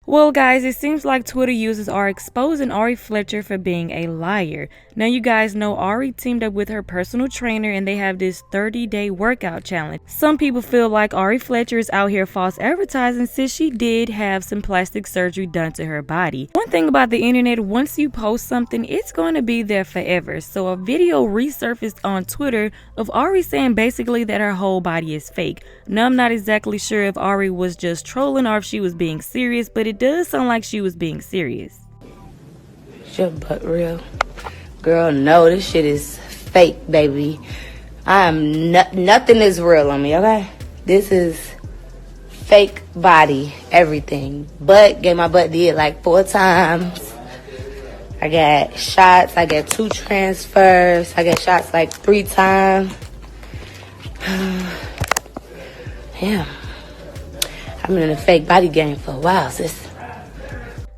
Well guys, it seems like Twitter users are exposing Ari Fletcher for being a liar. Now you guys know Ari teamed up with her personal trainer and they have this 30-day workout challenge. Some people feel like Ari Fletcher is out here false advertising since she did have some plastic surgery done to her body. One thing about the internet, once you post something, it's going to be there forever. So a video resurfaced on Twitter of Ari saying basically that her whole body is fake. Now I'm not exactly sure if Ari was just trolling or if she was being serious, but it does sound like she was being serious. Is your butt real? Girl, no, this shit is fake, baby. Nothing is real on me, okay? This is fake body, everything. Get my butt did like 4 times. I got shots, I got 2 transfers, I got shots like 3 times. Yeah. I've been in the fake body game for a while, sis.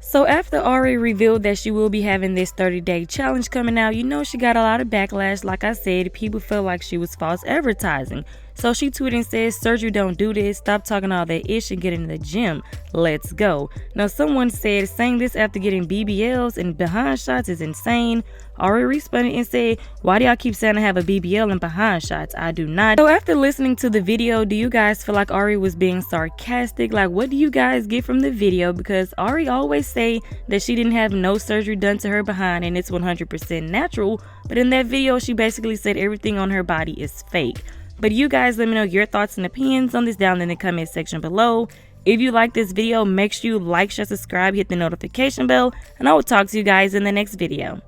So after Ari revealed that she will be having this 30-day challenge coming out, you know she got a lot of backlash. Like I said, people felt like she was false advertising. So she tweeted and said, "Surgery don't do this. Stop talking all that ish and get in the gym. Let's go." Now someone said saying this after getting BBLs and behind shots is insane. Ari responded and said, "Why do y'all keep saying I have a BBL and behind shots? I do not." So after listening to the video, do you guys feel like Ari was being sarcastic? Like, what do you guys get from the video? Because Ari always say that she didn't have no surgery done to her behind and it's 100% natural. But in that video, she basically said everything on her body is fake. But you guys let me know your thoughts and opinions on this down in the comment section below. If you like this video, make sure you like, share, subscribe, hit the notification bell, and I will talk to you guys in the next video.